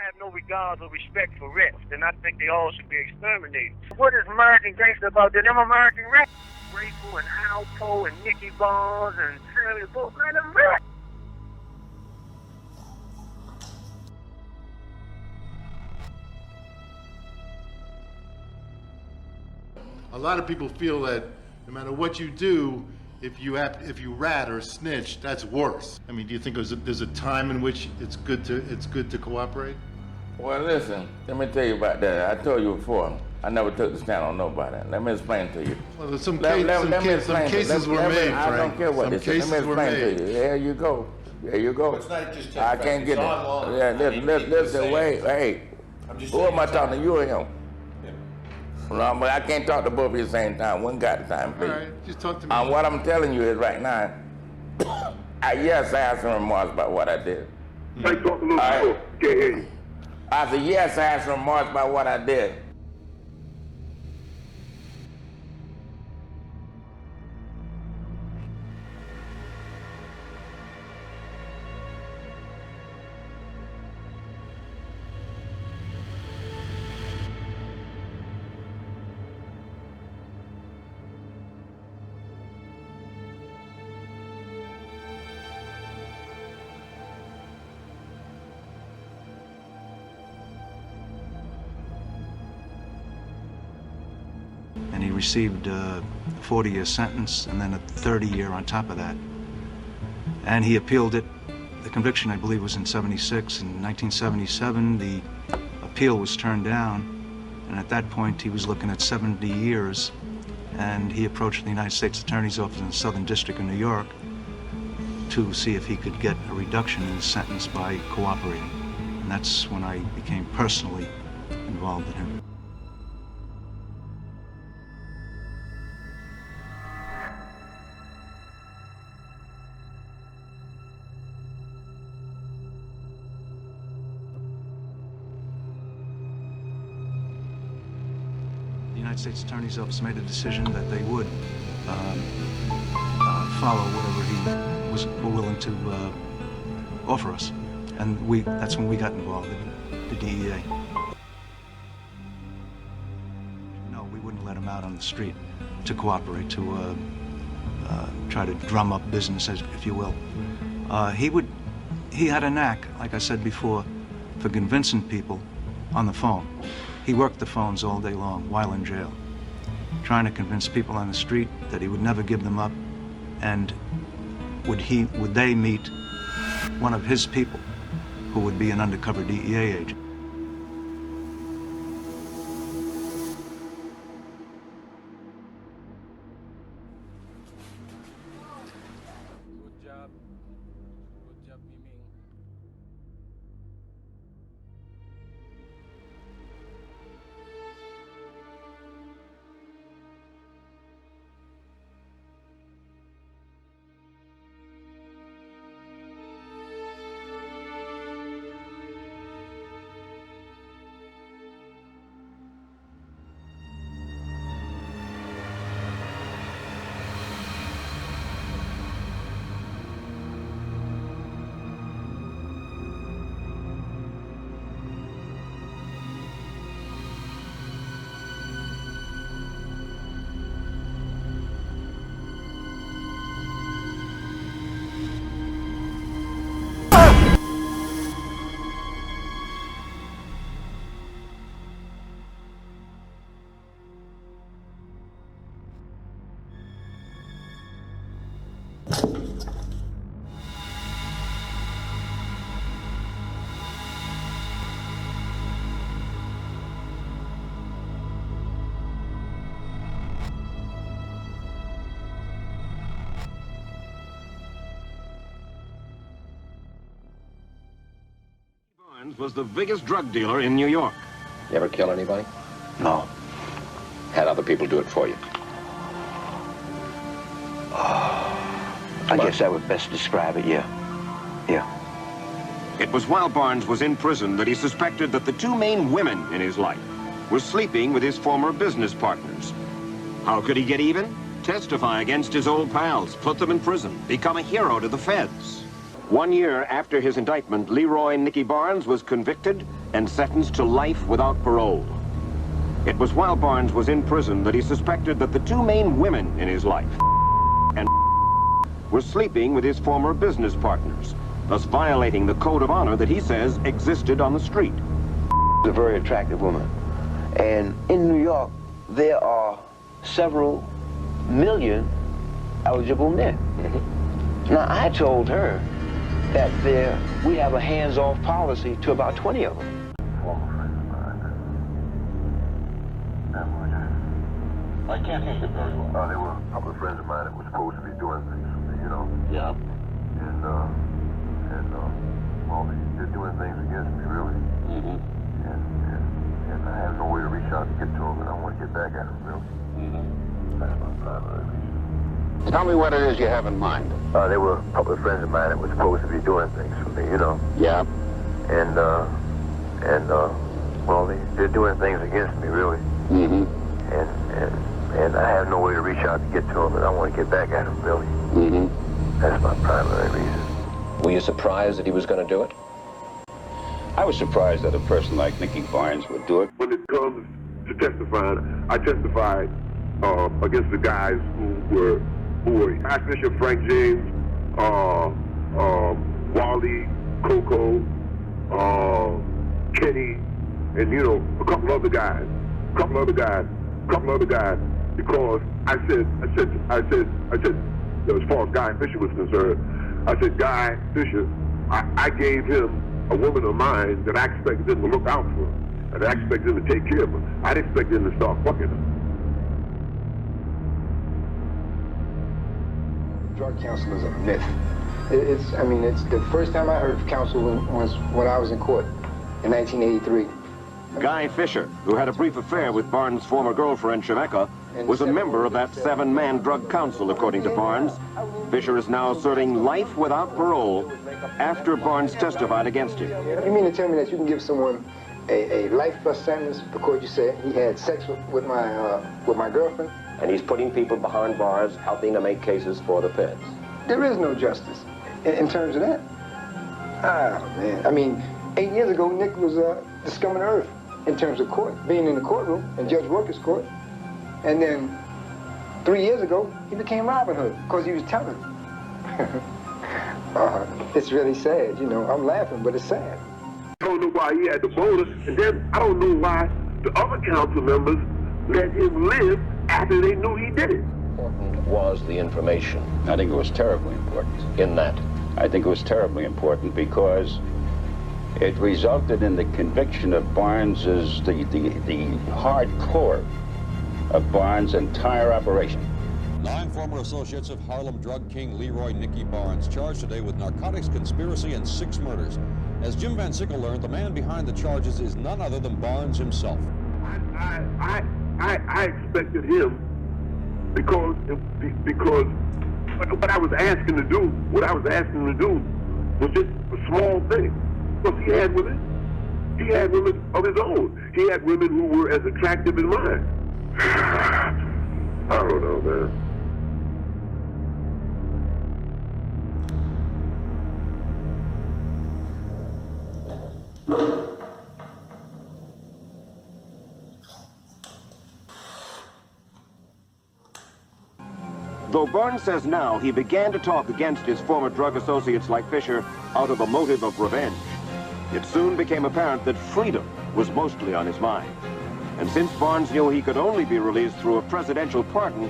have no regard or respect for reps, and I think they all should be exterminated. What is American gangster about? Them American reps? Grateful and Alpo and Nicky Barnes and Shirley Book, man, them reps. A lot of people feel that no matter what you do, if you rat or snitch, that's worse. I mean, do you think there's a time in which it's good to cooperate? Well, listen, let me tell you about that. I told you before, I never took the stand on nobody. Let me explain to you. Well, there's some cases were made, Frank. I don't care what this is. Let me explain to you. There you go. There you go. It's not just I can't get it. Yeah, listen, wait, hey. Who am I talking to, you or him? No, but I can't talk to both of you at the same time. One got the time, please. All right, just talk to me. And what I'm telling you is right now, yes, I have some remorse about what I did. I talk a little slow. Can't hear you. I said, yes, I have some remorse about what I did. And he received a 40-year sentence and then a 30-year on top of that. And he appealed it. The conviction, I believe, was in '76. In 1977, the appeal was turned down, and at that point, he was looking at 70 years, and he approached the United States Attorney's Office in the Southern District of New York to see if he could get a reduction in his sentence by cooperating. And that's when I became personally involved in him. The United States Attorney's Office made a decision that they would follow whatever he was willing to offer us. And that's when we got involved in the DEA. No, we wouldn't let him out on the street to cooperate, to try to drum up business, if you will. He had a knack, like I said before, for convincing people on the phone. He worked the phones all day long while in jail, trying to convince people on the street that he would never give them up, and would they meet one of his people who would be an undercover DEA agent. Good job, Miming. Barnes was the biggest drug dealer in New York. You ever kill anybody? No. Had other people do it for you? I guess I would best describe it, yeah. Yeah. It was while Barnes was in prison that he suspected that the two main women in his life were sleeping with his former business partners. How could he get even? Testify against his old pals, put them in prison, become a hero to the feds. 1 year after his indictment, Leroy Nicky Barnes was convicted and sentenced to life without parole. It was while Barnes was in prison that he suspected that the two main women in his life and were sleeping with his former business partners, thus violating the code of honor that he says existed on the street. A very attractive woman. And in New York, there are several million eligible men. Now, I told her that we have a hands-off policy to about 20 of them. I can't think it very well. They were a couple of friends of mine that were supposed to be doing things for me, you know? Yeah. And well, they're doing things against me, really. Mm-hmm. And I have no way to reach out to get to them, and I want to get back at them, really. Mm-hmm. That's my primary reason. Tell me what it is you have in mind. They were a couple of friends of mine that were supposed to be doing things for me, you know? Yeah. And well, they're doing things against me, really. Mm-hmm. And I have no way to reach out to get to them, and I want to get back at them, really. Mm-hmm. That's my primary reason. Were you surprised that he was going to do it? I was surprised that a person like Nicky Barnes would do it. When it comes to testifying, I testified against the guys who were Guy Fisher, Frank James, Wally, Coco, Kenny, and you know, a couple other guys, because I said, as far as Guy Fisher was concerned, I said, Guy Fisher, I gave him a woman of mine that I expected him to look out for, and I expected him to take care of her. I didn't expect him to start fucking her. Drug counsel is a myth. It's the first time I heard of counsel was when I was in court in 1983. Guy Fisher, who had a brief affair with Barnes' former girlfriend, Shemeka, was a member of that 7-man drug council, according to Barnes. Fisher is now serving life without parole after Barnes testified against him. You mean to tell me that you can give someone a life plus sentence because you said he had sex with my girlfriend? And he's putting people behind bars, helping to make cases for the feds. There is no justice in terms of that. Ah, man. I mean, 8 years ago, Nick was the scum of the earth in terms of court, being in the courtroom, in Judge Worker's court. And then 3 years ago, he became Robin Hood because he was telling. It's really sad, you know. I'm laughing, but it's sad. I don't know why he had the bonus, and then I don't know why the other council members let him live after they knew he did it. Important was the information. I think it was terribly important. In that? I think it was terribly important because it resulted in the conviction of Barnes as the hard core of Barnes' entire operation. 9 former associates of Harlem drug king Leroy Nicky Barnes charged today with narcotics conspiracy and 6 murders. As Jim Van Sickle learned, the man behind the charges is none other than Barnes himself. I expected him because what I was asking to do was just a small thing. Because he had women. He had women of his own. He had women who were as attractive as mine. I don't know, man. Though Barnes says now he began to talk against his former drug associates like Fisher out of a motive of revenge, it soon became apparent that freedom was mostly on his mind. And since Barnes knew he could only be released through a presidential pardon,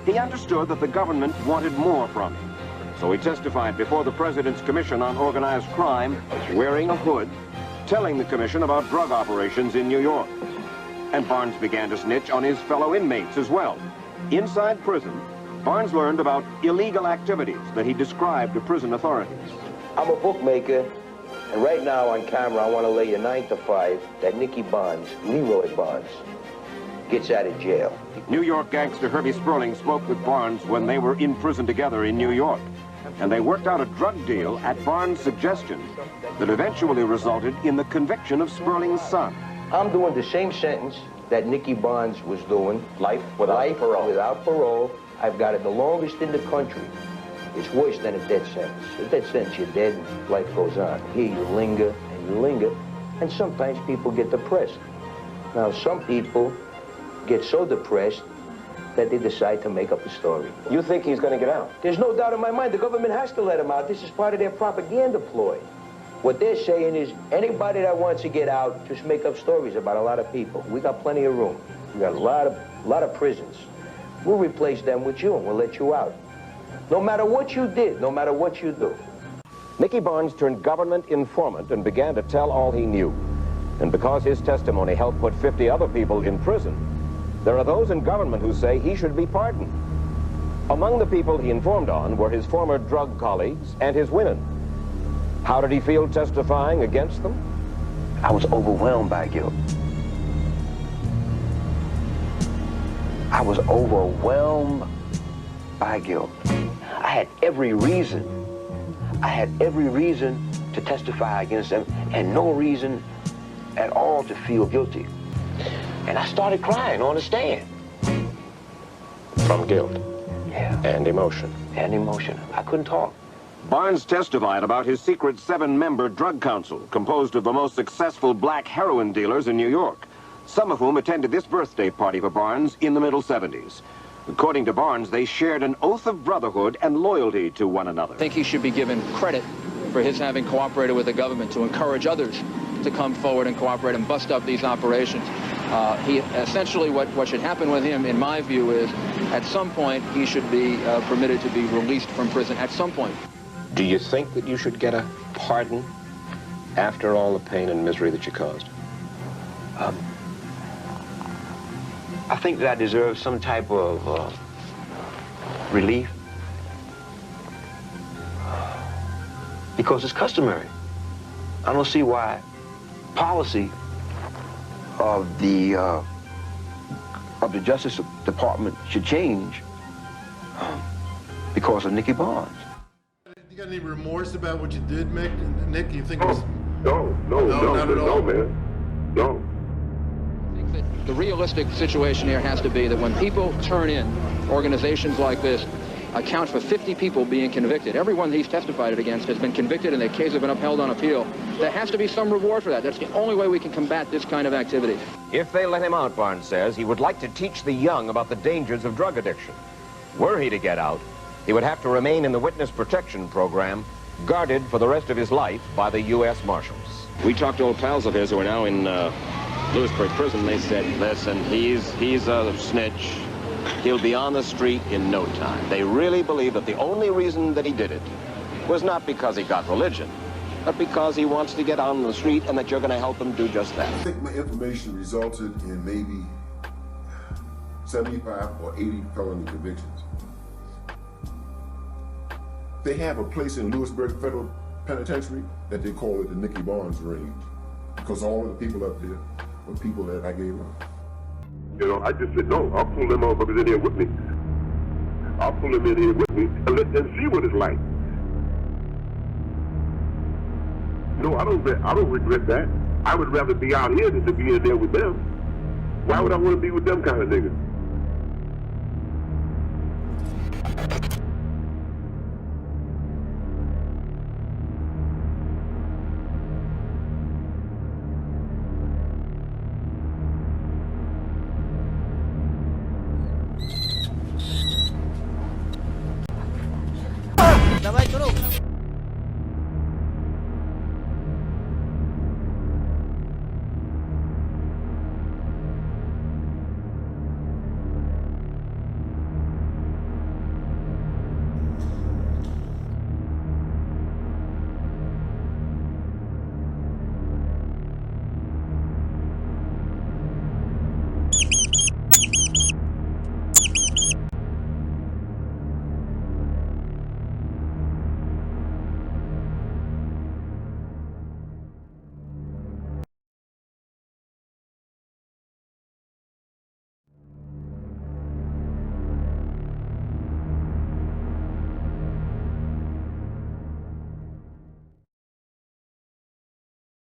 he understood that the government wanted more from him. So he testified before the President's Commission on Organized Crime, wearing a hood, telling the commission about drug operations in New York. And Barnes began to snitch on his fellow inmates as well. Inside prison, Barnes learned about illegal activities that he described to prison authorities. I'm a bookmaker, and right now on camera, I want to lay you 9 to 5 that Nicky Barnes, Leroy Barnes, gets out of jail. New York gangster Herbie Sperling spoke with Barnes when they were in prison together in New York. And they worked out a drug deal at Barnes' suggestion that eventually resulted in the conviction of Sperling's son. I'm doing the same sentence that Nicky Barnes was doing. Life without parole. Without parole. I've got it the longest in the country. It's worse than a death sentence. A death sentence, you're dead and life goes on. Here you linger and you linger, And sometimes people get depressed. Now, some people get so depressed that they decide to make up a story. You think he's going to get out? There's no doubt in my mind the government has to let him out. This is part of their propaganda ploy. What they're saying is anybody that wants to get out, just make up stories about a lot of people. We got plenty of room. We got a lot of prisons. We'll replace them with you and we'll let you out. No matter what you did, no matter what you do. Nicky Barnes turned government informant and began to tell all he knew. And because his testimony helped put 50 other people in prison, there are those in government who say he should be pardoned. Among the people he informed on were his former drug colleagues and his women. How did he feel testifying against them? I was overwhelmed by guilt. I was overwhelmed by guilt. I had every reason to testify against them and no reason at all to feel guilty. And I started crying on the stand. From guilt. Yeah. And emotion. And emotion. I couldn't talk. Barnes testified about his secret 7-member drug council, composed of the most successful black heroin dealers in New York, some of whom attended this birthday party for Barnes in the middle 70s. According to Barnes, they shared an oath of brotherhood and loyalty to one another. I think he should be given credit for his having cooperated with the government to encourage others to come forward and cooperate and bust up these operations. Essentially what should happen with him, in my view, is at some point he should be permitted to be released from prison at some point. Do you think that you should get a pardon after all the pain and misery that you caused? I think that I deserve some type of relief because it's customary. I don't see why policy of the Justice Department should change because of Nicky Barnes. You got any remorse about what you did, Nick? You think it was... No, not at all, man. No. I think that the realistic situation here has to be that when people turn in, organizations like this account for 50 people being convicted. Everyone he's testified against has been convicted and their cases have been upheld on appeal. There has to be some reward for that. That's the only way we can combat this kind of activity. If they let him out, Barnes says, he would like to teach the young about the dangers of drug addiction. Were he to get out, he would have to remain in the witness protection program, guarded for the rest of his life by the U.S. Marshals. We talked to old pals of his who are now in Lewisburg prison. They said, listen, he's a snitch. He'll be on the street in no time. They really believe that the only reason that he did it was not because he got religion, but because he wants to get on the street and that you're going to help him do just that. I think my information resulted in maybe 75 or 80 felony convictions. They have a place in Lewisburg Federal Penitentiary that they call it the Nicky Barnes range, because all of the people up there were people that I gave up. You know, I just said, no, I'll pull them motherfuckers in here with me. I'll pull them in here with me and let them see what it's like. No, I don't regret that. I would rather be out here than to be in there with them. Why would I want to be with them kind of niggas?